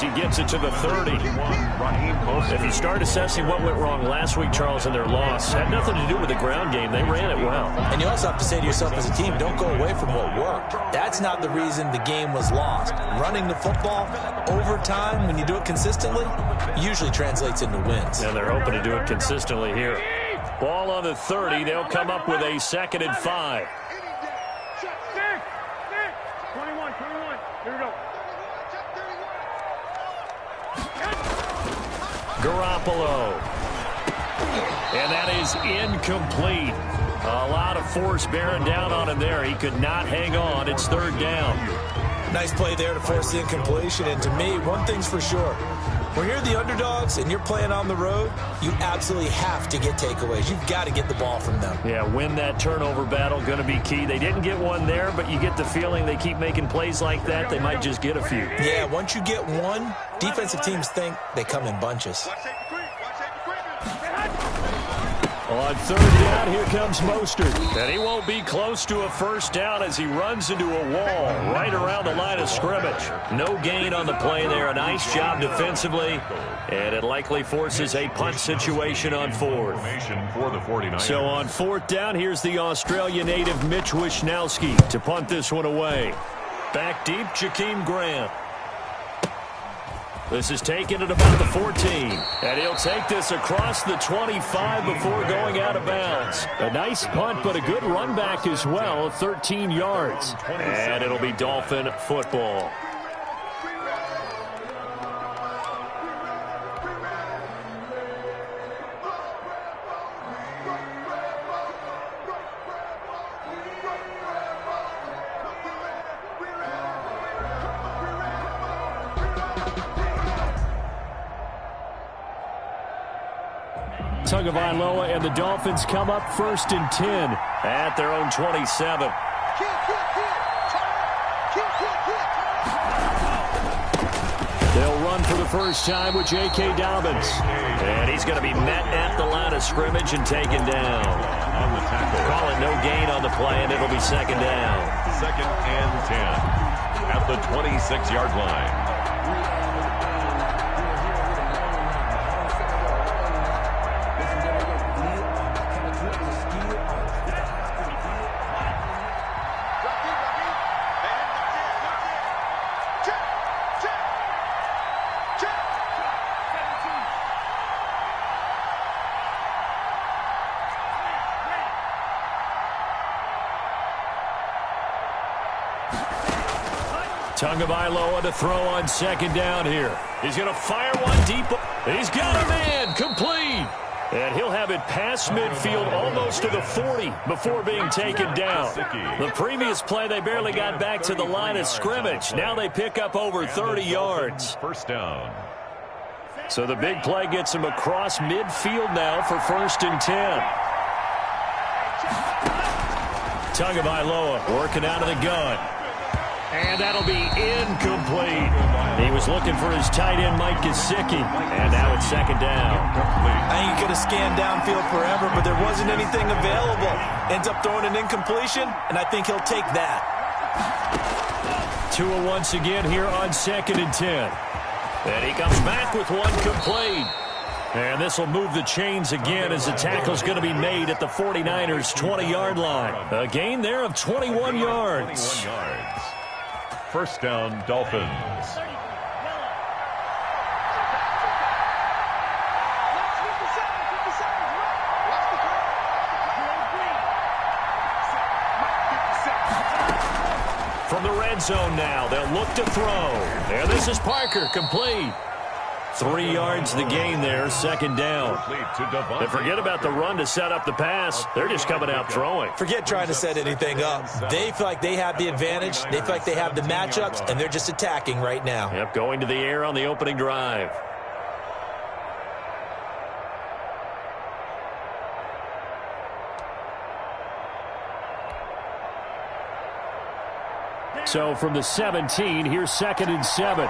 He gets it to the 30. If you start assessing what went wrong last week, Charles, in their loss, had nothing to do with the ground game. They ran it well. And you also have to say to yourself as a team, don't go away from what worked. That's not the reason the game was lost. Running the football over time, when you do it consistently, usually translates into wins. And they're hoping to do it consistently here. Ball on the 30. They'll come up with a 2nd and 5. 21. Here we go. Garoppolo. And that is incomplete. A lot of force bearing down on him there. He could not hang on. It's 3rd down. Nice play there to force the incompletion. And to me, one thing's for sure. When you're the underdogs and you're playing on the road, you absolutely have to get takeaways. You've got to get the ball from them. Yeah, win that turnover battle, going to be key. They didn't get one there, but you get the feeling they keep making plays like that, they might just get a few. Yeah, once you get one, defensive teams think they come in bunches. On 3rd down, here comes Mostert. And he won't be close to a 1st down as he runs into a wall right around the line of scrimmage. No gain on the play there. A nice job defensively. And it likely forces a punt situation on 4th. So on 4th down, here's the Australia native Mitch Wishnowsky to punt this one away. Back deep, Jakeem Graham. This is taken at about the 14. And he'll take this across the 25 before going out of bounds. A nice punt, but a good run back as well, 13 yards. And it'll be Dolphin football. Tagovailoa and the Dolphins come up 1st and 10 at their own 27. They'll run for the first time with J.K. Dobbins. And he's going to be met at the line of scrimmage and taken down. Call it no gain on the play, and it'll be 2nd down. 2nd and 10 at the 26-yard line. Tagovailoa to throw on 2nd down here. He's going to fire one deep. He's got a man complete. And he'll have it past midfield almost to the 40 before being taken down. The previous play, they barely got back to the line of scrimmage. Now they pick up over 30 yards. 1st down. So the big play gets him across midfield now for 1st and 10. Tagovailoa working out of the gun. And that'll be incomplete. He was looking for his tight end, Mike Gesicki. And now it's 2nd down. I think he could have scanned downfield forever, but there wasn't anything available. Ends up throwing an incompletion, and I think he'll take that. Tua once again here on 2nd and 10. And he comes back with one complete. And this will move the chains again as the tackle's going to be made at the 49ers' 20-yard line. A gain there of 21 yards. 21 yards. 1st down, Dolphins. From the red zone now, they'll look to throw. And this is Parker, complete. 3 yards the gain there, 2nd down. And forget about the run to set up the pass. They're just coming out throwing. Forget trying to set anything up. They feel like they have the advantage. They feel like they have the matchups, and they're just attacking right now. Yep, going to the air on the opening drive. So from the 17, here's 2nd and 7.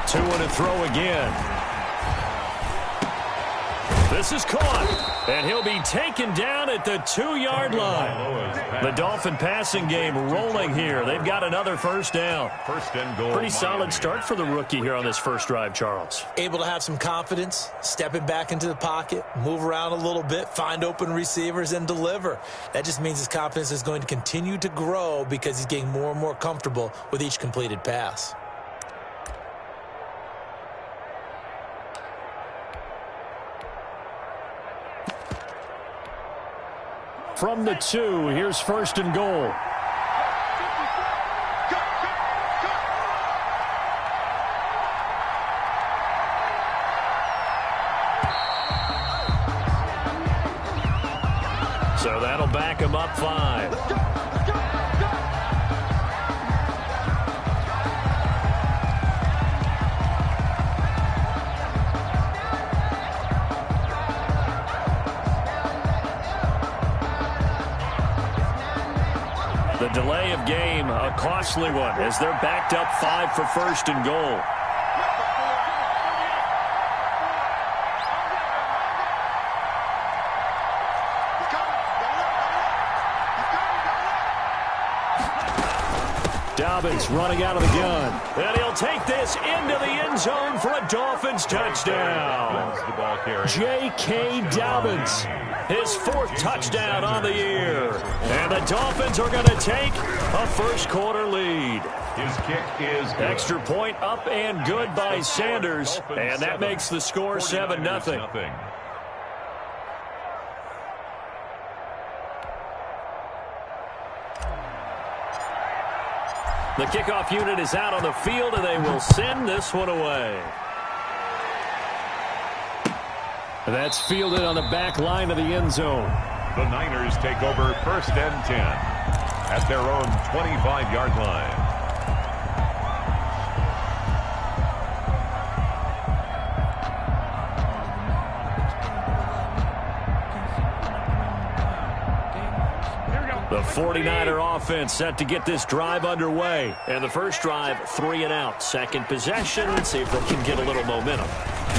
Tua to throw again. This is caught, and he'll be taken down at the 2-yard line. The Dolphin passing game rolling here. They've got another first down. First and goal. Pretty solid start for the rookie here on this first drive, Charles. Able to have some confidence, stepping back into the pocket, move around a little bit, find open receivers, and deliver. That just means his confidence is going to continue to grow because he's getting more and more comfortable with each completed pass. From the 2, here's first and goal. So that'll back him up 5. The delay of game, a costly one, as they're backed up 5 for first and goal. Dobbins running out of the gun. And he'll take this into the end zone for a Dolphins touchdown. J.K. Dobbins, his 4th touchdown on the year. And the Dolphins are going to take a first-quarter lead. His kick is good. Extra point up and good by Sanders. And that makes the score 7-0. The kickoff unit is out on the field, and they will send this one away. That's fielded on the back line of the end zone. The Niners take over first and 10 at their own 25-yard line. The 49er offense set to get this drive underway. And the first drive, 3 and out. Second possession. Let's see if they can get a little momentum.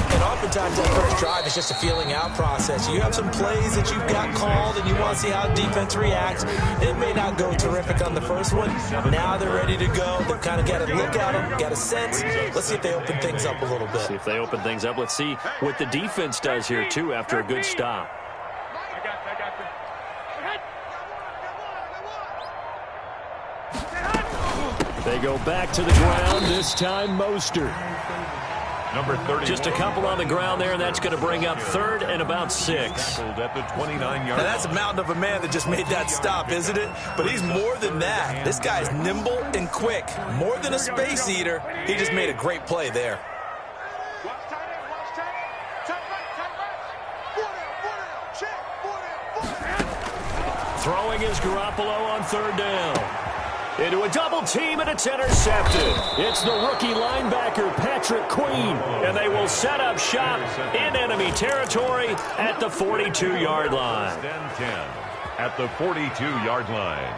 And oftentimes that first drive is just a feeling out process. You have some plays that you've got called and you want to see how defense reacts. It may not go terrific on the first one. Now they're ready to go. They've kind of got to look at them, got a sense. Let's see if they open things up a little bit. See if they open things up. Let's see what the defense does here, too, after a good stop. They go back to the ground, this time Mostert. Number 30. Just a couple on the ground there, and that's going to bring up 3rd and about 6. At the 29-yard. Now that's a mountain of a man that just made that stop, isn't it? But he's more than that. This guy's nimble and quick. More than a space eater. He just made a great play there. Throwing is Garoppolo on 3rd down. Into a double team, and it's intercepted. It's the rookie linebacker, Patrick Queen, and they will set up shop in enemy territory at the 42-yard line. 10 at the 42-yard line.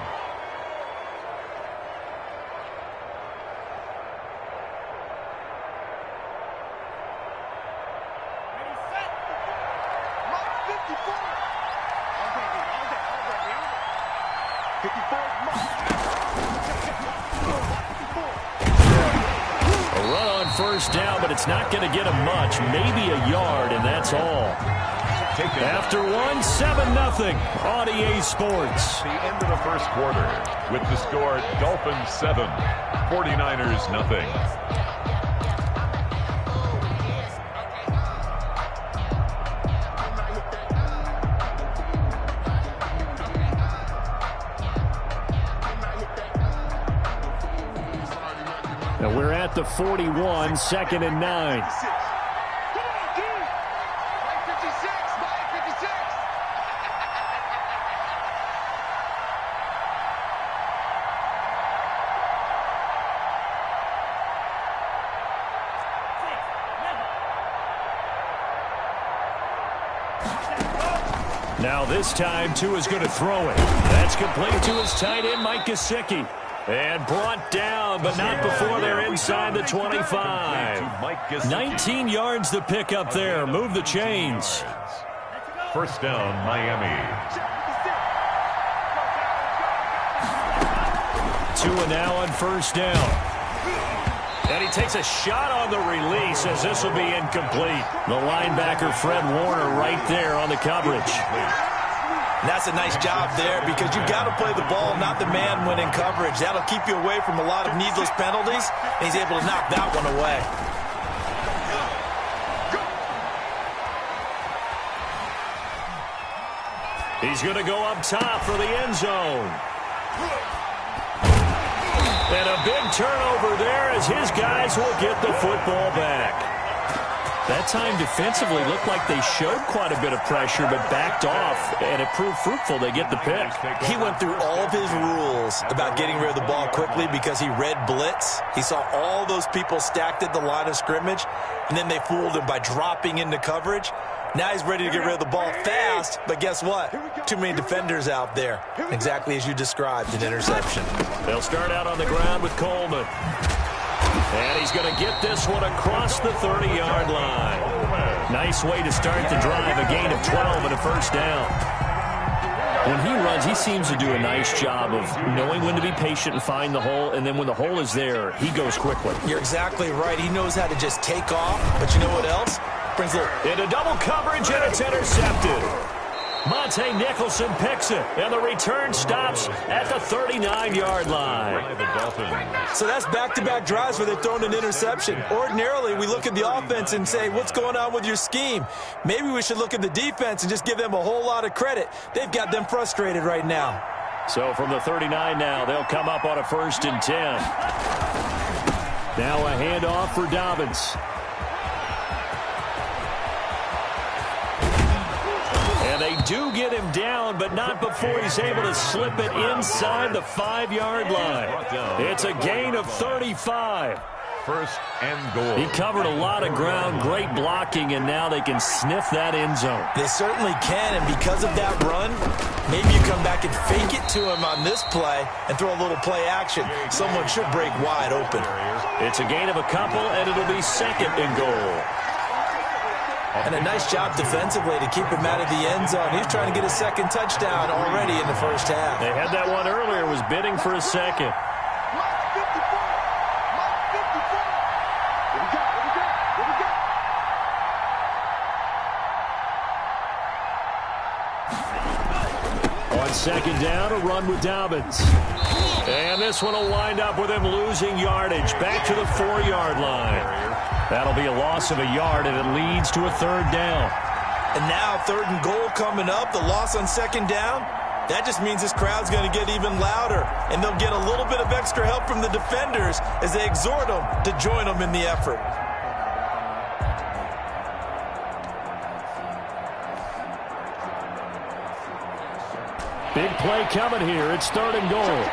First down, but it's not going to get him much. Maybe a yard, and that's all. After 1, 7-0 on EA Sports. The end of the first quarter with the score Dolphins 7, 49ers nothing. Now we're at the 41, 2nd and 9. Now this time, Tua's going to throw it. That's complete to his tight end, Mike Gesicki. And brought down, but not before they're inside the 25. 19 yards to pick up there. Move the chains. First down, Miami. 2 and now on first down. And he takes a shot on the release as this will be incomplete. The linebacker, Fred Warner, right there on the coverage. And that's a nice job there because you've got to play the ball, not the man when in coverage. That'll keep you away from a lot of needless penalties, and he's able to knock that one away. He's going to go up top for the end zone. And a big turnover there as his guys will get the football back. That time defensively looked like they showed quite a bit of pressure but backed off, and it proved fruitful. They get the pick. He went through all of his rules about getting rid of the ball quickly because he read blitz. He saw all those people stacked at the line of scrimmage, and then they fooled him by dropping into coverage. Now he's ready to get rid of the ball fast, but guess what? Too many defenders out there. Exactly as you described, an interception. They'll start out on the ground with Coleman. And he's going to get this one across the 30-yard line. Nice way to start the drive, a gain of 12 and a first down. When he runs, he seems to do a nice job of knowing when to be patient and find the hole, and then when the hole is there, he goes quickly. You're exactly right. He knows how to just take off, but you know what else? Brings a little... Into double coverage, and it's intercepted. Monte Nicholson picks it, and the return stops at the 39-yard line. So that's back-to-back drives where they've thrown an interception. Ordinarily, we look at the offense and say, what's going on with your scheme? Maybe we should look at the defense and just give them a whole lot of credit. They've got them frustrated right now. So from the 39 now, they'll come up on a 1st and 10. Now a handoff for Dobbins. And they do get him down, but not before he's able to slip it inside the 5-yard line. It's a gain of 35. First and goal. He covered a lot of ground, great blocking, and now they can sniff that end zone. They certainly can, and because of that run, maybe you come back and fake it to him on this play and throw a little play action. Someone should break wide open. It's a gain of a couple, and it'll be 2nd and goal. And a nice job defensively to keep him out of the end zone. He's trying to get a 2nd touchdown already in the first half. They had that one earlier, was bidding for a 2nd. On 2nd down, a run with Dobbins. And this one will wind up with him losing yardage back to the 4-yard line. That'll be a loss of a yard, and it leads to a 3rd down. And now 3rd and goal coming up, the loss on 2nd down. That just means this crowd's going to get even louder, and they'll get a little bit of extra help from the defenders as they exhort them to join them in the effort. Big play coming here. It's 3rd and goal.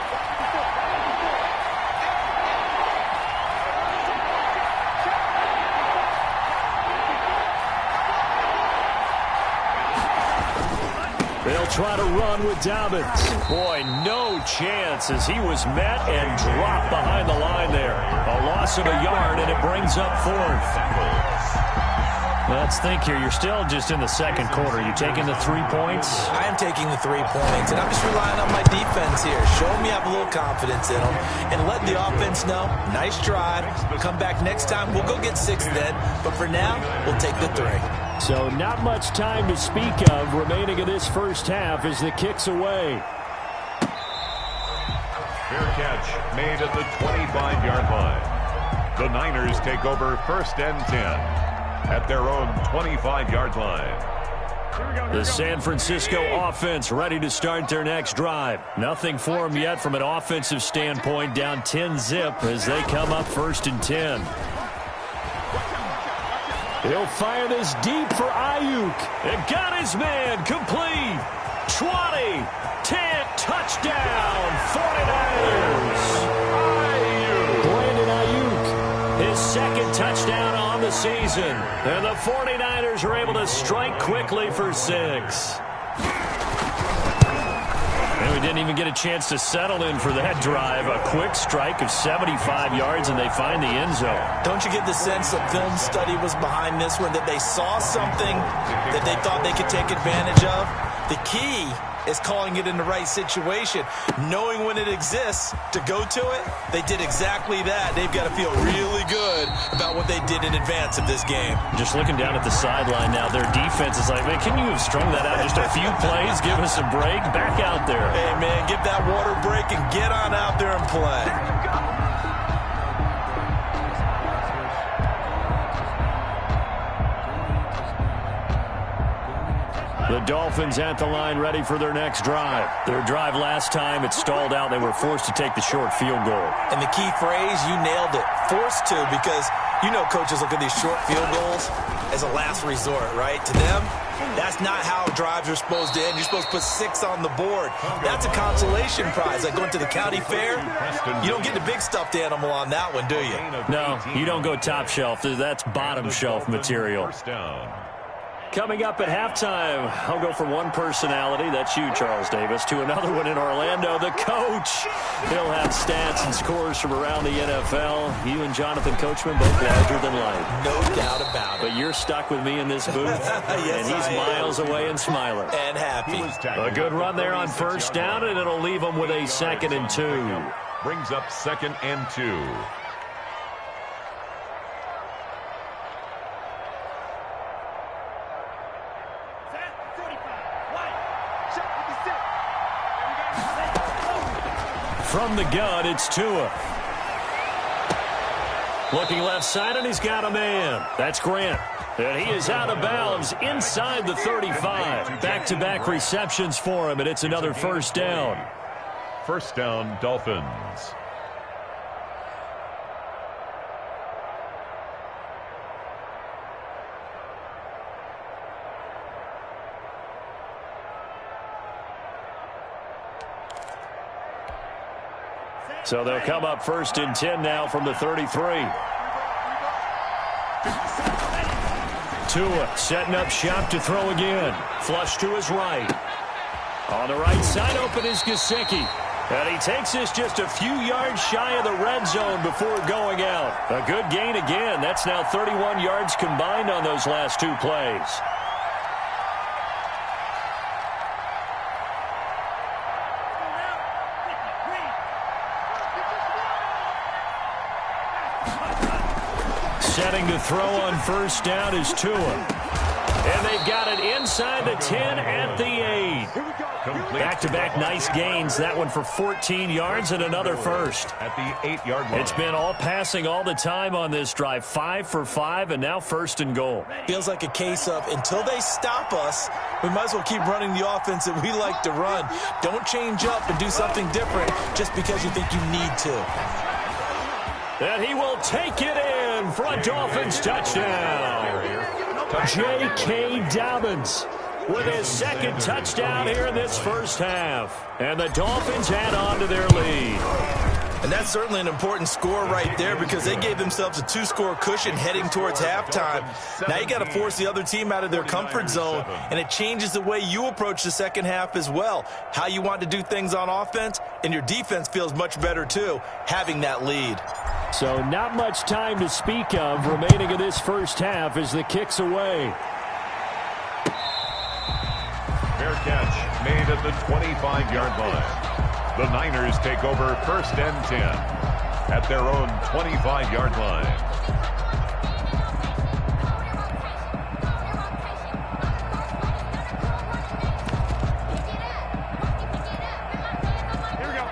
They'll try to run with Dobbins. Boy, no chance as he was met and dropped behind the line there. A loss of a yard, and it brings up 4th. Let's think here. You're still just in the 2nd quarter. You taking the 3 points? I am taking the 3 points, and I'm just relying on my defense here. Show me I have a little confidence in them, and let the offense know, nice drive. Come back next time. We'll go get 6 then, but for now, we'll take the 3. So not much time to speak of remaining in this first half as the kick's away. Fair catch made at the 25-yard line. The Niners take over 1st and 10 at their own 25-yard line. The San Francisco offense ready to start their next drive. Nothing for them yet from an offensive standpoint, down 10-zip as they come up 1st and 10. He'll fire this deep for Ayuk. And got his man complete. 20, 10, touchdown, 49ers. Brandon Ayuk, his 2nd touchdown on the season. And the 49ers are able to strike quickly for 6. And we didn't even get a chance to settle in for that drive. A quick strike of 75 yards, and they find the end zone. Don't you get the sense that film study was behind this one, that they saw something that they thought they could take advantage of? The key is calling it in the right situation. Knowing when it exists to go to it, they did exactly that. They've got to feel really good about what they did in advance of this game. Just looking down at the sideline now, their defense is like, man, can you have strung that out just a few plays? Give us a break. Back out there. Hey, man, give that water break and get on out there and play. The Dolphins at the line ready for their next drive. Their drive last time, it stalled out. They were forced to take the short field goal. And the key phrase, you nailed it, forced to, because you know coaches look at these short field goals as a last resort, right? To them, that's not how drives are supposed to end. You're supposed to put 6 on the board. That's a consolation prize. Like going to the county fair, you don't get the big stuffed animal on that one, do you? No, you don't go top shelf. That's bottom shelf material. Coming up at halftime, I'll go from one personality, that's you, Charles Davis, to another one in Orlando, the coach. He'll have stats and scores from around the NFL. You and Jonathan Coachman, both larger than life. No doubt about it. But you're stuck with me in this booth, yes, and he's miles away and smiling. And happy. A good run there on first down, and it'll leave them with a 2nd and 2. Brings up 2nd and 2. From the gun, it's Tua. Looking left side, and he's got a man. That's Grant. And he is out of bounds inside the 35. Back-to-back receptions for him, and it's another first down. First down, Dolphins. So they'll come up 1st and 10 now from the 33. Tua setting up shop to throw again. Flush to his right. On the right side, open is Gesicki. And he takes this just a few yards shy of the red zone before going out. A good gain again. That's now 31 yards combined on those last 2 plays. Setting to throw on first down is Tua. And they've got it inside the 10 at the 8. Back-to-back nice gains. That one for 14 yards and another first. At the 8-yard line. It's been all passing all the time on this drive. 5 for 5 and now 1st and goal. Feels like a case of until they stop us, we might as well keep running the offense that we like to run. Don't change up and do something different just because you think you need to. And he will take it in for a Dolphins touchdown. J.K. Dobbins with his 2nd touchdown here in this first half. And the Dolphins add on to their lead. And that's certainly an important score right there because they gave themselves a 2-score cushion heading towards halftime. Now you got to force the other team out of their comfort zone, and it changes the way you approach the second half as well. How you want to do things on offense, and your defense feels much better too, having that lead. So not much time to speak of remaining in this first half as the kick's away. Fair catch made at the 25-yard line. The Niners take over 1st and 10 at their own 25-yard line.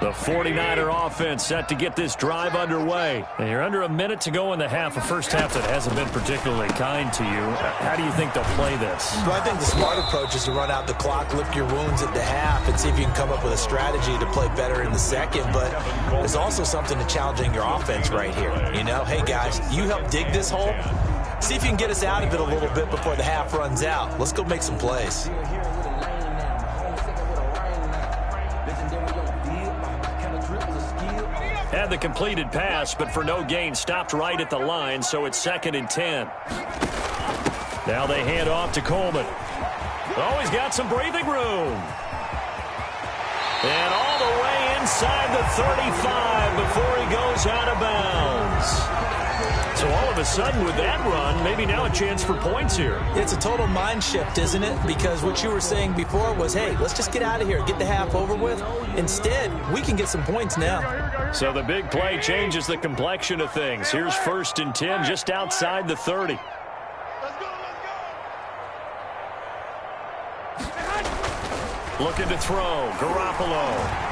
The 49er offense set to get this drive underway. And you're under a minute to go in the half, a first half that hasn't been particularly kind to you. How do you think they'll play this? Well, I think the smart approach is to run out the clock, lick your wounds at the half, and see if you can come up with a strategy to play better in the second. But there's also something to challenging your offense right here. You know, hey, guys, you help dig this hole. See if you can get us out of it a little bit before the half runs out. Let's go make some plays. Had the completed pass, but for no gain, stopped right at the line, so it's 2nd and 10. Now they hand off to Coleman. Oh, he's got some breathing room. And all the way inside the 35 before he goes out of bounds. So all of a sudden with that run, maybe now a chance for points here. It's a total mind shift, isn't it? Because what you were saying before was, hey, let's just get out of here, get the half over with. Instead, we can get some points now. So the big play changes the complexion of things. Here's 1st and 10 just outside the 30. Looking to throw, Garoppolo.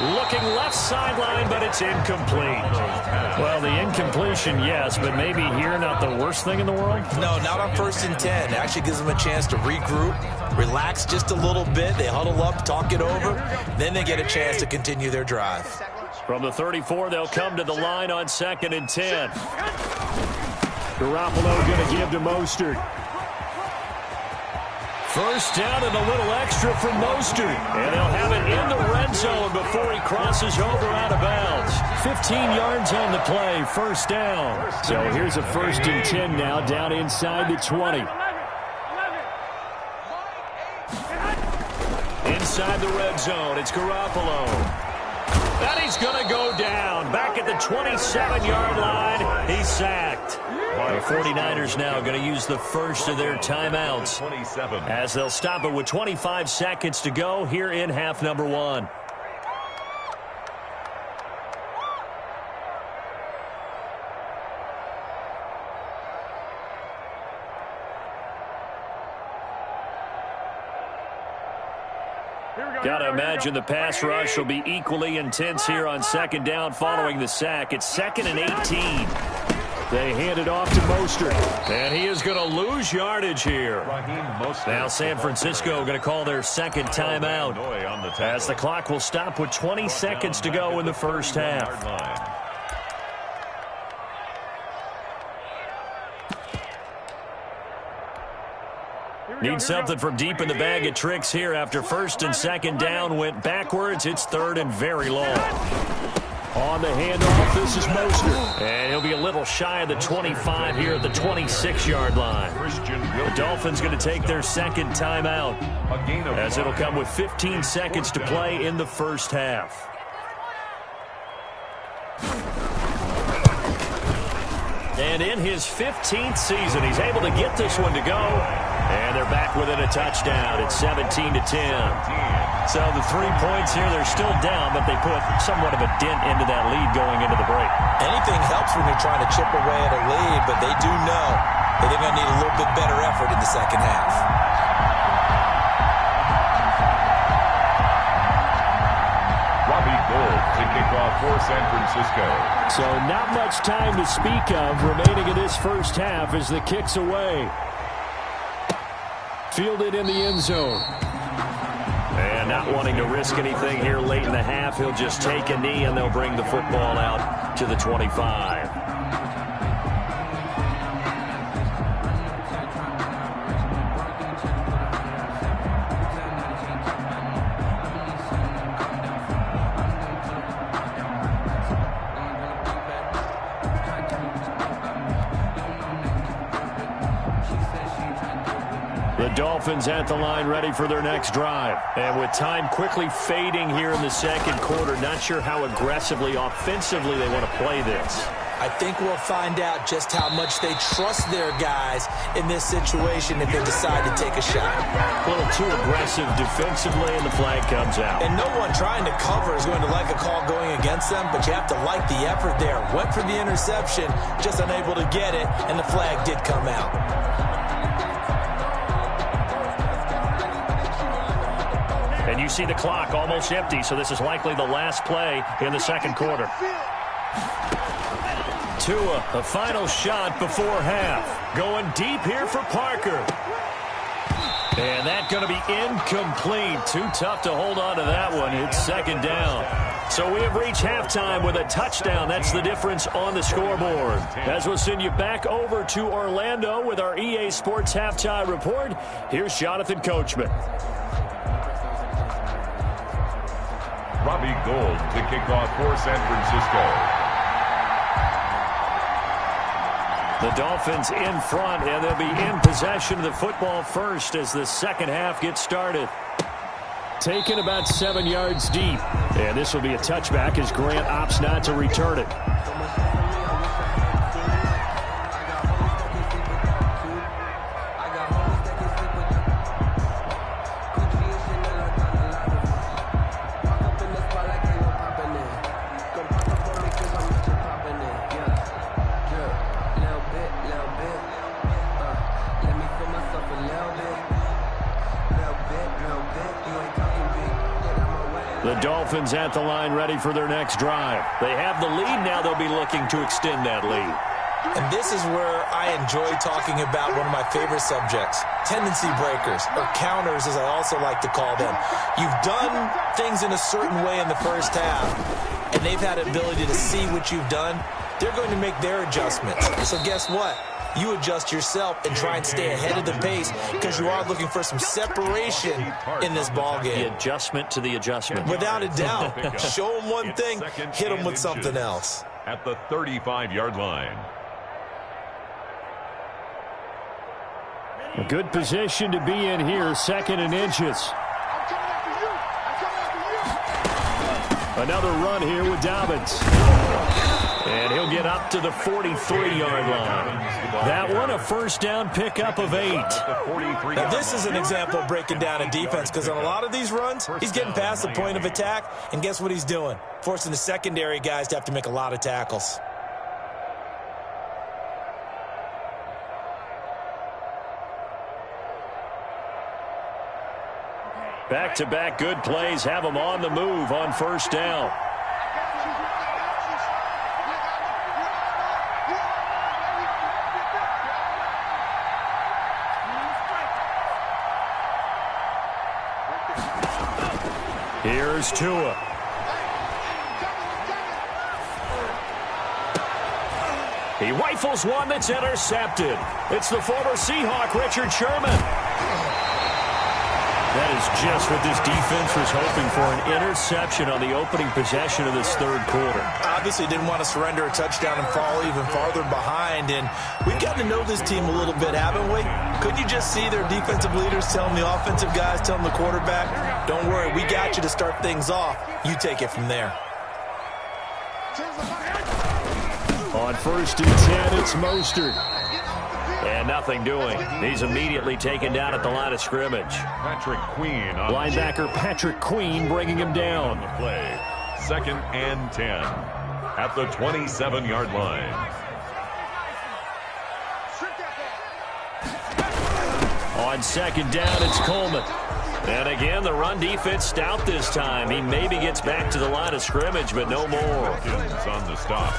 Looking left sideline, but it's incomplete. Well, the incompletion, yes, but maybe here not the worst thing in the world? No, not on 1st and 10. It actually gives them a chance to regroup, relax just a little bit. They huddle up, talk it over. Then they get a chance to continue their drive. From the 34, they'll come to the line on 2nd and 10. Garoppolo going to give to Mostert. First down and a little extra from Mostert. And they'll have it in the red zone before he crosses over out of bounds. 15 yards on the play, 1st down. So here's a 1st and 10 now down inside the 20. Inside the red zone, it's Garoppolo. And he's going to go down. Back at the 27-yard line, he's sacked. The 49ers now going to use the first of their timeouts as they'll stop it with 25 seconds to go here in half number 1. Got to imagine the pass rush will be equally intense here on 2nd down following the sack. It's 2nd and 18. They hand it off to Mostert, and he is going to lose yardage here. Now San Francisco going to call their 2nd timeout as the clock will stop with 20 seconds to go in the 1st half. Need something from deep in the bag of tricks here after 1st and 2nd down went backwards. It's 3rd and very long. On the handoff, this is Mostert. And he'll be a little shy of the 25 here at the 26-yard line. The Dolphins going to take their 2nd timeout as it'll come with 15 seconds to play in the 1st half. And in his 15th season, he's able to get this one to go. And they're back within a touchdown. It's 17-10. So the 3 points here, they're still down, but they put somewhat of a dent into that lead going into the break. Anything helps when you're trying to chip away at a lead, but they do know that they're going to need a little bit better effort in the 2nd half. Robbie Gould to kick off for San Francisco. So not much time to speak of remaining in this 1st half as the kick's away. Fielded in the end zone. And not wanting to risk anything here late in the half, he'll just take a knee and they'll bring the football out to the 25. The Dolphins at the line ready for their next drive. And with time quickly fading here in the 2nd quarter, not sure how aggressively, offensively they want to play this. I think we'll find out just how much they trust their guys in this situation if they decide to take a shot. A little too aggressive defensively, and the flag comes out. And no one trying to cover is going to like a call going against them, but you have to like the effort there. Went for the interception, just unable to get it, and the flag did come out. And you see the clock almost empty, so this is likely the last play in the 2nd quarter. Tua, a final shot before half. Going deep here for Parker. And that's going to be incomplete. Too tough to hold on to that one. It's 2nd down. So we have reached halftime with a touchdown. That's the difference on the scoreboard. As we'll send you back over to Orlando with our EA Sports Halftime Report, here's Jonathan Coachman. Robbie Gould to kick off for San Francisco. The Dolphins in front, and they'll be in possession of the football first as the 2nd half gets started. Taken about 7 yards deep. And this will be a touchback as Grant opts not to return it. The Dolphins at the line ready for their next drive. They have the lead now. They'll be looking to extend that lead. And this is where I enjoy talking about one of my favorite subjects, tendency breakers, or counters as I also like to call them. You've done things in a certain way in the first half, and they've had an ability to see what you've done. They're going to make their adjustments. So guess what? You adjust yourself and try and stay ahead of the pace because you are looking for some separation in this ball game. The adjustment to the adjustment. Without a doubt. Show them one thing, hit them with something else. At the 35-yard line. A good position to be in here, 2nd and inches. Another run here with Dobbins. And he'll get up to the 43-yard line. That one, a first down pickup of 8. Now, this is an example of breaking down a defense because on a lot of these runs, he's getting past the point of attack, and guess what he's doing? Forcing the secondary guys to have to make a lot of tackles. Back-to-back good plays have them on the move on first down. Here's Tua. He rifles one that's intercepted. It's the former Seahawk, Richard Sherman. That is just what this defense was hoping for, an interception on the opening possession of this third quarter. Obviously didn't want to surrender a touchdown and fall even farther behind, and we've gotten to know this team a little bit, haven't we? Couldn't you just see their defensive leaders telling the offensive guys, telling the quarterback, don't worry, we got you to start things off. You take it from there. On 1st and 10, it's Mostert. And nothing doing. He's immediately taken down at the line of scrimmage. Patrick Queen. Linebacker Patrick Queen bringing him down. On the play. 2nd and 10 at the 27-yard line. On 2nd down, it's Coleman. And again, the run defense stout this time. He maybe gets back to the line of scrimmage, but no more. On the stop.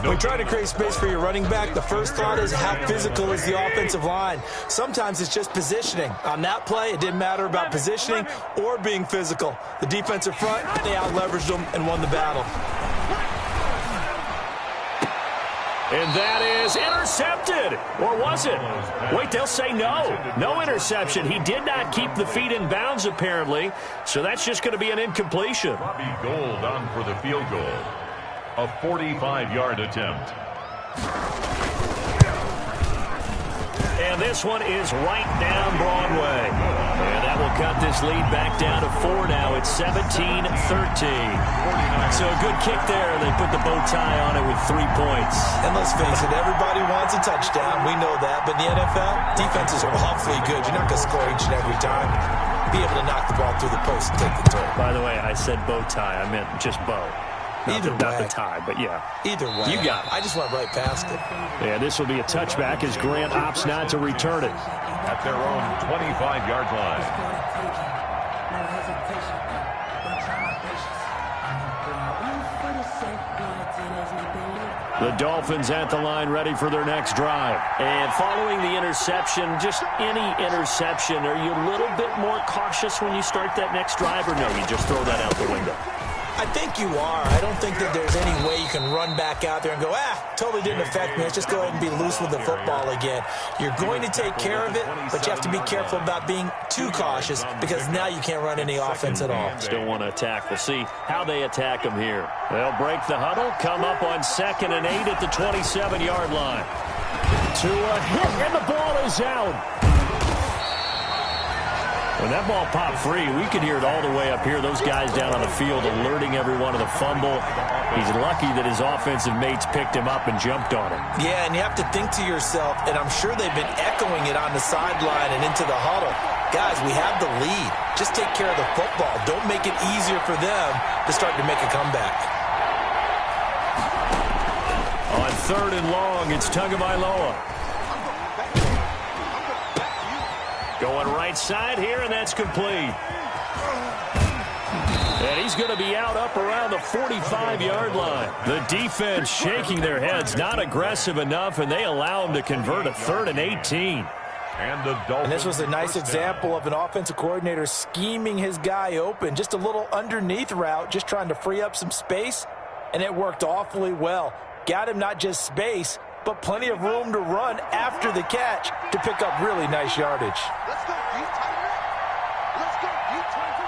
When you try to create space for your running back, the first thought is how physical is the offensive line. Sometimes it's just positioning. On that play, it didn't matter about positioning or being physical. The defensive front, they out-leveraged them and won the battle. And that is intercepted. Or was it? Wait, they'll say no. No interception. He did not keep the feet in bounds, apparently. So that's just going to be an incompletion. Robbie Gould on for the field goal. A 45-yard attempt. And this one is right down Broadway. And that will cut this lead back down to 4 now. It's 17-13. So a good kick there. They put the bow tie on it with 3 points. And let's face it, everybody wants a touchdown. We know that. But in the NFL, defenses are awfully good. You're not going to score each and every time. Be able to knock the ball through the post and take the turn. By the way, I said bow tie. I meant just bow. Not the tie, but yeah. Either way. You got it. I just went right past it. Yeah, this will be a touchback as Grant opts not to return it. At their own 25-yard line. The Dolphins at the line ready for their next drive. And following the interception, just any interception, are you a little bit more cautious when you start that next drive, or no, you just throw that out the window? I think you are. I don't think that there's any way you can run back out there and go, totally didn't affect me. Let's just go ahead and be loose with the football again. You're going to take care of it, but you have to be careful about being too cautious because now you can't run any offense at all. Still want to attack. We'll see how they attack them here. They'll break the huddle, come up on 2nd and 8 at the 27-yard line. To a hit, and the ball is out. When that ball popped free, we could hear it all the way up here. Those guys down on the field alerting everyone of the fumble. He's lucky that his offensive mates picked him up and jumped on him. Yeah, and you have to think to yourself, and I'm sure they've been echoing it on the sideline and into the huddle. Guys, we have the lead. Just take care of the football. Don't make it easier for them to start to make a comeback. On 3rd and long, it's Tagovailoa. Going right side here, and that's complete. And he's going to be out up around the 45-yard line. The defense shaking their heads, not aggressive enough, and they allow him to convert a 3rd and 18. And this was a nice example of an offensive coordinator scheming his guy open. Just a little underneath route, just trying to free up some space, and it worked awfully well. Got him not just space, but plenty of room to run after the catch to pick up really nice yardage. Let's go, you tighten up. Let's go, you tighten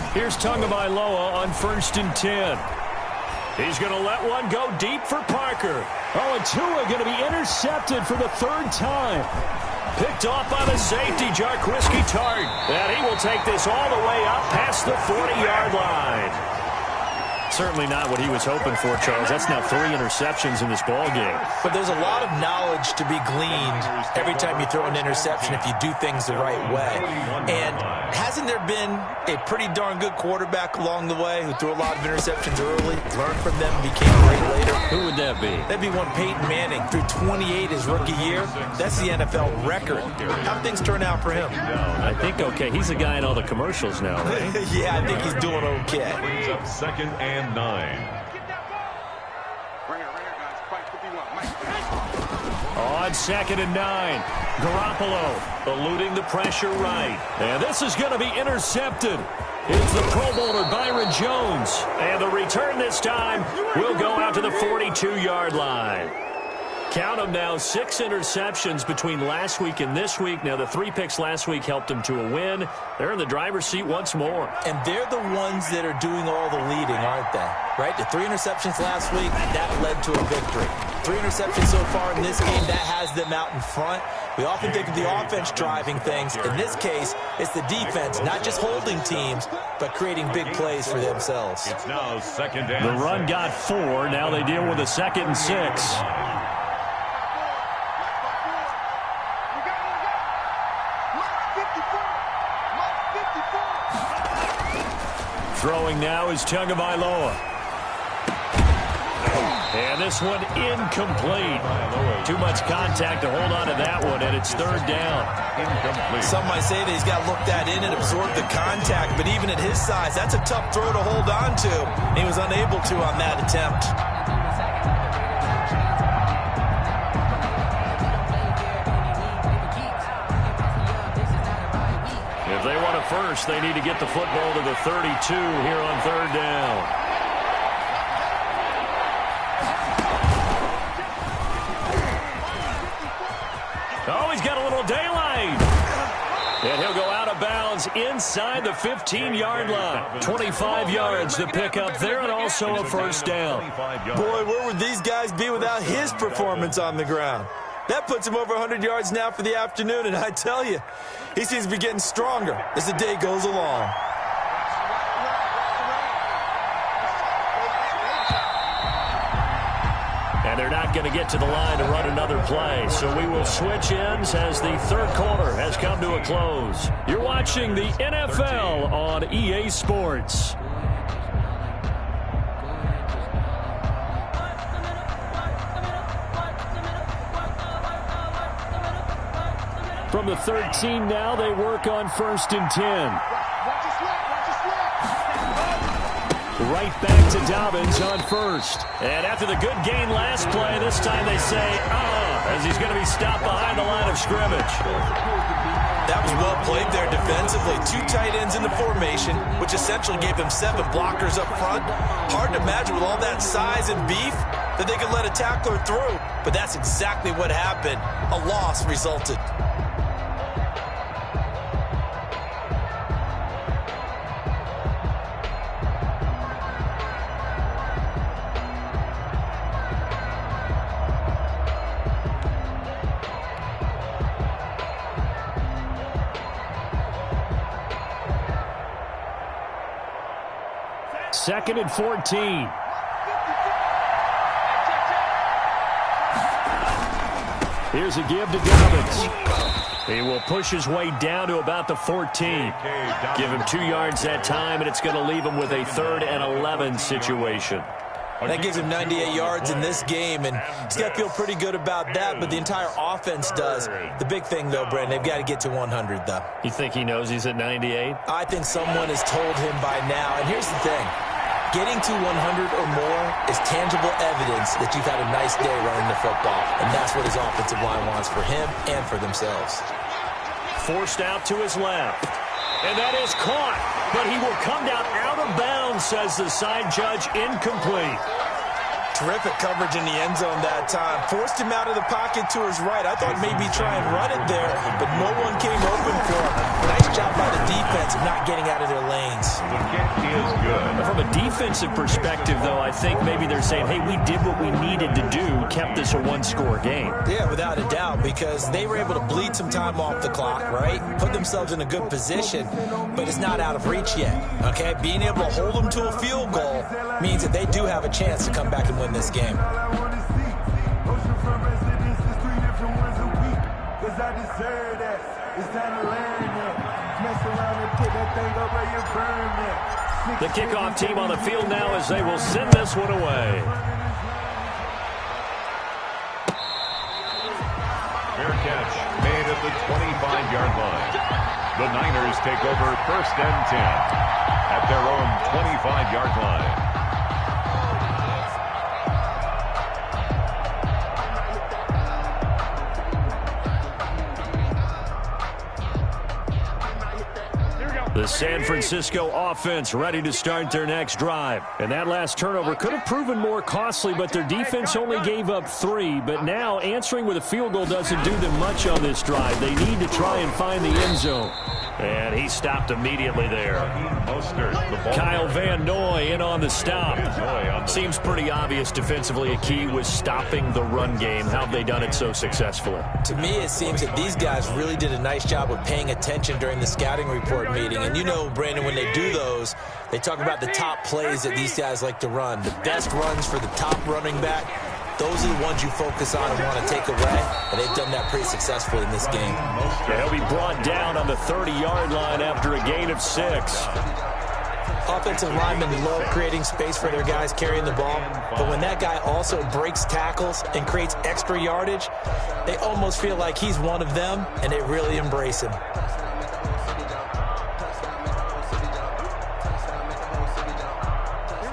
up. Here's Tagovailoa on 1st and 10. He's going to let one go deep for Parker. Oh, and Tua going to be intercepted for the 3rd time. Picked off by the safety, Jarquiski Tart. And he will take this all the way up past the 40-yard line. Certainly not what he was hoping for, Charles. That's now 3 interceptions in this ball game. But there's a lot of knowledge to be gleaned every time you throw an interception if you do things the right way. And hasn't there been a pretty darn good quarterback along the way who threw a lot of interceptions early, learned from them, became great later? Who would that be? That'd be one Peyton Manning. Threw 28 his rookie year. That's the NFL record. How'd things turn out for him? I think okay. He's the guy in all the commercials now, right? Yeah, I think he's doing okay. Brings up 2nd and 9. On 2nd and 9, Garoppolo eluding the pressure right. And this is going to be intercepted. It's the Pro Bowler Byron Jones. And the return this time will go out to the 42-yard line. Count them now, 6 interceptions between last week and this week. Now, the 3 picks last week helped them to a win. They're in the driver's seat once more. And they're the ones that are doing all the leading, aren't they? Right? The 3 interceptions last week, that led to a victory. 3 interceptions so far in this game, that has them out in front. We often think of the offense driving things. In this case, it's the defense, not just holding teams, but creating big plays for themselves. It's now 2nd and The run got 4. Now they deal with a 2nd and 6. Throwing now is Tagovailoa. And this one incomplete. Too much contact to hold on to that one, and it's 3rd down. incomplete. Some might say that he's got to look that in and absorb the contact, but even at his size, that's a tough throw to hold on to. And he was unable to on that attempt. If they want a first, they need to get the football to the 32 here on 3rd down. Oh, he's got a little daylight. And he'll go out of bounds inside the 15-yard line. 25 yards to pick up there, and also a first down. Boy, where would these guys be without his performance on the ground? That puts him over 100 yards now for the afternoon, and I tell you, he seems to be getting stronger as the day goes along. And they're not going to get to the line to run another play. So we will switch ends as the third quarter has come to a close. You're watching the NFL on EA Sports. From the 13 now, they work on 1st and 10. Right back to Dobbins on 1st. And after the good gain last play, this time they say, as he's going to be stopped behind the line of scrimmage. That was well played there defensively. 2 tight ends in the formation, which essentially gave them 7 blockers up front. Hard to imagine with all that size and beef that they could let a tackler through. But that's exactly what happened. A loss resulted. 2nd and 14. Here's a give to Dobbins. He will push his way down to about the 14. Give him 2 yards that time, and it's going to leave him with a 3rd and 11 situation. That gives him 98 yards in this game, and he's got to feel pretty good about that, but the entire offense does. The big thing, though, Brandon, they've got to get to 100, though. You think he knows he's at 98? I think someone has told him by now, and here's the thing. Getting to 100 or more is tangible evidence that you've had a nice day running the football, and that's what his offensive line wants for him and for themselves. Forced out to his left. And that is caught, but he will come down out of bounds, says the side judge, incomplete. Terrific coverage in the end zone that time. Forced him out of the pocket to his right. I thought maybe try and run it there, but no one came open for him. Nice job by the defense of not getting out of their lanes. The kick is good. From a defensive perspective, though, I think maybe they're saying, hey, we did what we needed to do, kept this a one-score game. Yeah, without a doubt, because they were able to bleed some time off the clock, right? Put themselves in a good position, but it's not out of reach yet, okay? Being able to hold them to a field goal means that they do have a chance to come back and win this game. The kickoff team on the field now as they will send this one away. Fair catch made at the 25-yard line. The Niners take over 1st and 10 at their own 25-yard line. The San Francisco offense ready to start their next drive. And that last turnover could have proven more costly, but their defense only gave up 3. But now answering with a field goal doesn't do them much on this drive. They need to try and find the end zone. And he stopped immediately there. Kyle Van Noy in on the stop. Seems pretty obvious defensively a key was stopping the run game. How have they done it so successfully? To me, it seems that these guys really did a nice job of paying attention during the scouting report meeting. And you know, Brandon, when they do those, they talk about the top plays that these guys like to run. The best runs for the top running back. Those are the ones you focus on and want to take away, and they've done that pretty successfully in this game. He'll be brought down on the 30-yard line after a gain of 6. Offensive linemen love creating space for their guys carrying the ball, but when that guy also breaks tackles and creates extra yardage, they almost feel like he's one of them, and they really embrace him.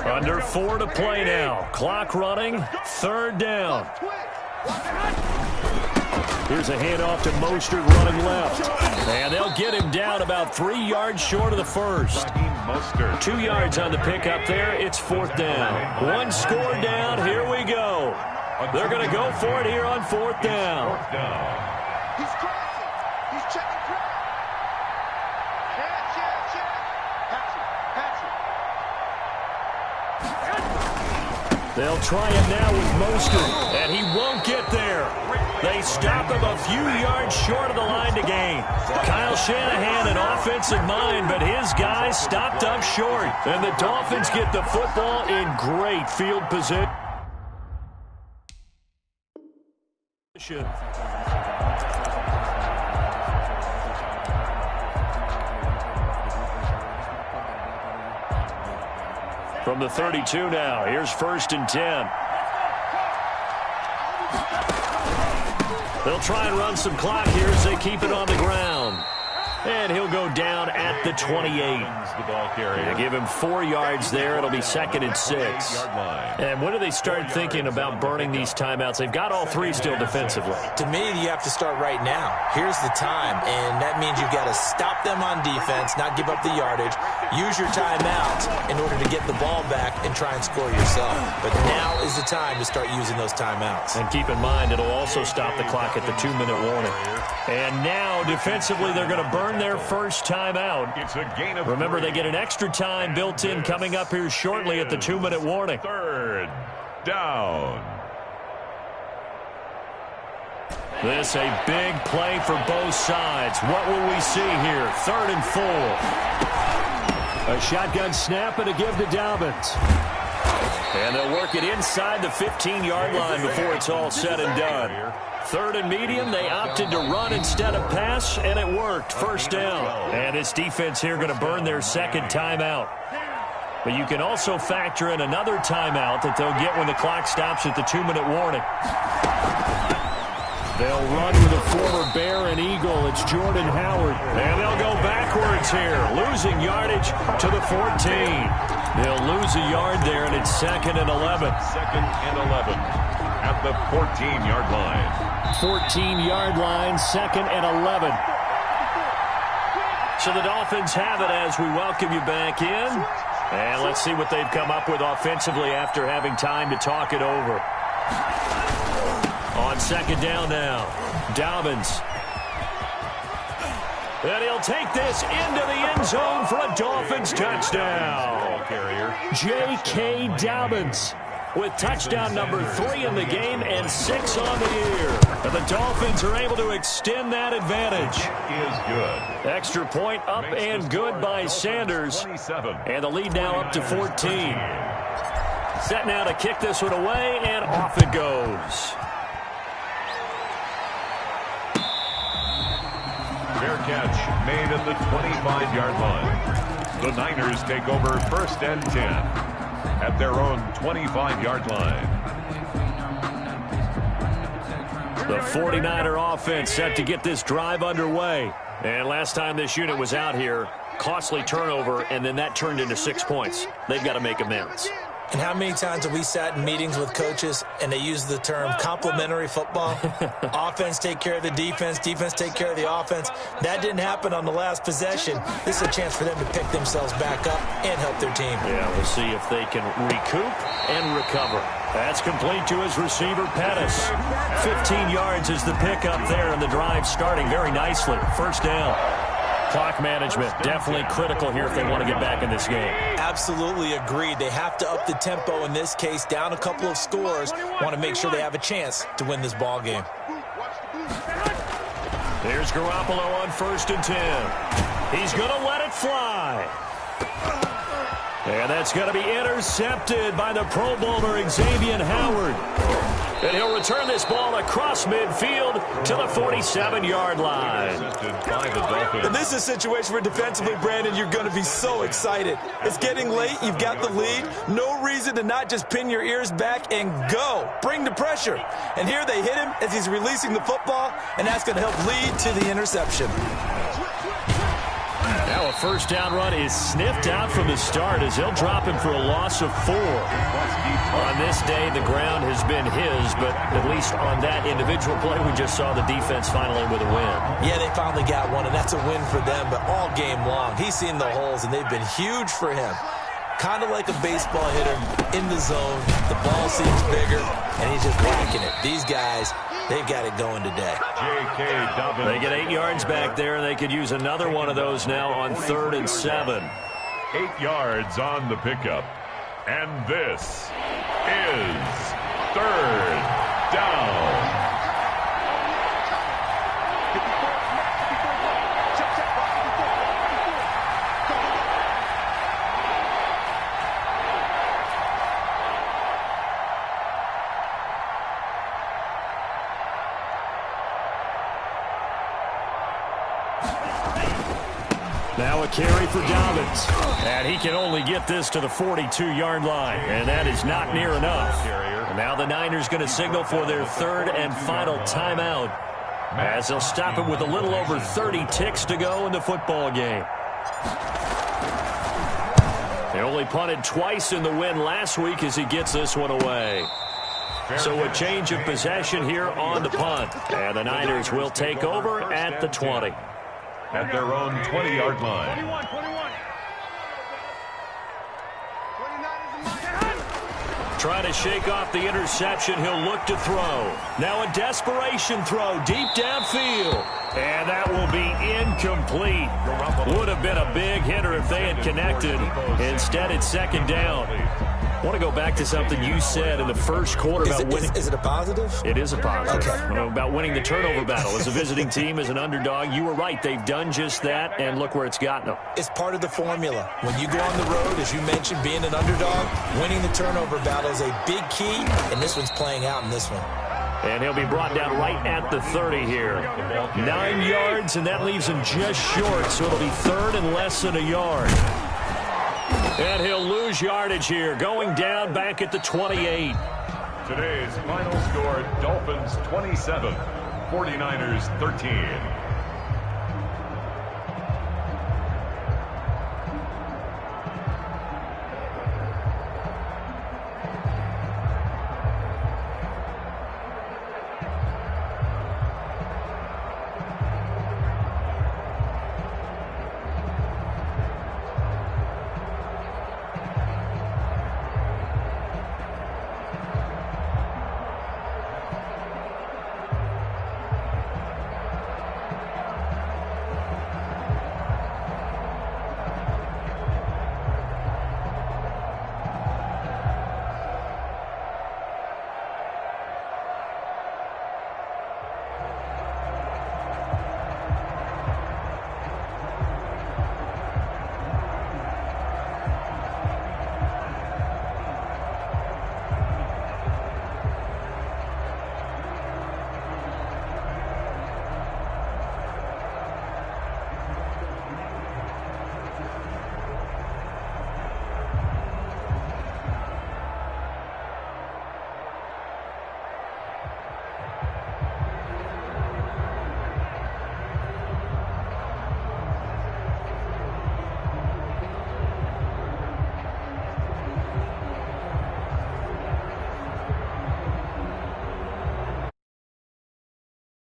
Under 4 to play now. Clock running. 3rd down. Here's a handoff to Mostert running left. And they'll get him down about 3 yards short of the first. 2 yards on the pickup there. It's 4th down. 1 score down. Here we go. They're going to go for it here on 4th down. He's crossing. He's checking crowd. Check. Pass it. They'll try it now with Mostert, and he won't get there. They stop him a few yards short of the line to gain. Kyle Shanahan, an offensive mind, but his guys stopped up short. And the Dolphins get the football in great field position. From the 32 now, here's 1st and 10. They'll try and run some clock here as they keep it on the ground. And he'll go down at the 28. They give him 4 yards there. It'll be 2nd and 6. And when do they start thinking about burning these timeouts? They've got all 3 still defensively. To me, you have to start right now. Here's the time, and that means you've got to stop them on defense, not give up the yardage, use your timeouts in order to get the ball back and try and score yourself. But now is the time to start using those timeouts. And keep in mind, it'll also stop the clock at the 2-minute warning. And now, defensively, they're going to burn their first timeout. It's a gain of Remember, they get an extra time built in coming up here shortly at the 2-minute warning. 3rd down. This a big play for both sides. What will we see here? 3rd and 4. A shotgun snap and a give to Dobbins. And they'll work it inside the 15-yard line before it's all said and done. Third and medium, they opted to run instead of pass, and it worked. First down. And this defense here going to burn their second timeout. But you can also factor in another timeout that they'll get when the clock stops at the 2-minute warning. They'll run with a former Bear and Eagle. It's Jordan Howard. And they'll go backwards here, losing yardage to the 14. They'll lose a yard there, and it's 2nd and 11. 2nd and 11 at the 14-yard line. 14-yard line, 2nd and 11. So the Dolphins have it as we welcome you back in. And let's see what they've come up with offensively after having time to talk it over. On 2nd down now, Dobbins. And he'll take this into the end zone for a Dolphins touchdown. J.K. Dobbins with touchdown number 3 in the game and 6 on the year. And the Dolphins are able to extend that advantage. Is good. Extra point up and good by Sanders. And the lead now up to 14. Set now to kick this one away, and off it goes. Fair catch made at the 25-yard line. The Niners take over 1st and 10 at their own 25-yard line. The 49er offense set to get this drive underway. And last time this unit was out here, costly turnover, and then that turned into 6 points. They've got to make amends. And how many times have we sat in meetings with coaches and they use the term complementary football? Offense take care of the defense, defense take care of the offense. That didn't happen on the last possession. This is a chance for them to pick themselves back up and help their team. Yeah, we'll see if they can recoup and recover. That's complete to his receiver, Pettis. 15 yards is the pickup there, and the drive starting very nicely. First down. Clock management definitely critical here if they want to get back in this game. Absolutely agreed. They have to up the tempo in this case, down a couple of scores. Want to make sure they have a chance to win this ball game. There's Garoppolo on 1st and 10. He's going to let it fly. And that's going to be intercepted by the Pro Bowler Xavier Howard. And he'll return this ball across midfield to the 47-yard line. And this is a situation where defensively, Brandon, you're going to be so excited. It's getting late. You've got the lead. No reason to not just pin your ears back and go. Bring the pressure. And here they hit him as he's releasing the football, and that's going to help lead to the interception. Now a first down run is sniffed out from the start as they'll drop him for a loss of 4. On this day, the ground has been his, but at least on that individual play, we just saw the defense finally with a win. Yeah, they finally got one, and that's a win for them, but all game long, he's seen the holes, and they've been huge for him. Kind of like a baseball hitter in the zone. The ball seems bigger, and he's just whacking it. These guys, they've got it going today. They get 8 yards back there, and they could use another one of those now on 3rd and 7. 8 yards on the pickup. And this is 3rd down. Now a carry for Dobbins. And he can only get this to the 42-yard line. And that is not near enough. And now the Niners going to signal for their 3rd and final timeout, as they'll stop it with a little over 30 ticks to go in the football game. They only punted twice in the win last week as he gets this one away. So a change of possession here on the punt. And the Niners will take over at the 20. At their own 20-yard line. 21. Trying to shake off the interception, he'll look to throw. Now a desperation throw deep downfield. And that will be incomplete. Would have been a big hitter if they had connected. Instead, it's 2nd down. want to go back to something you said in the first quarter about winning. Is it a positive? It is a positive. Okay. About winning the turnover battle. As a visiting team, as an underdog, you were right. They've done just that, and look where it's gotten them. It's part of the formula. When you go on the road, as you mentioned, being an underdog, winning the turnover battle is a big key, and this one's playing out in this one. And he'll be brought down right at the 30 here. 9 yards, and that leaves him just short, so it'll be third and less than a yard. And he'll lose yardage here, going down back at the 28. Today's final score, Dolphins 27, 49ers 13.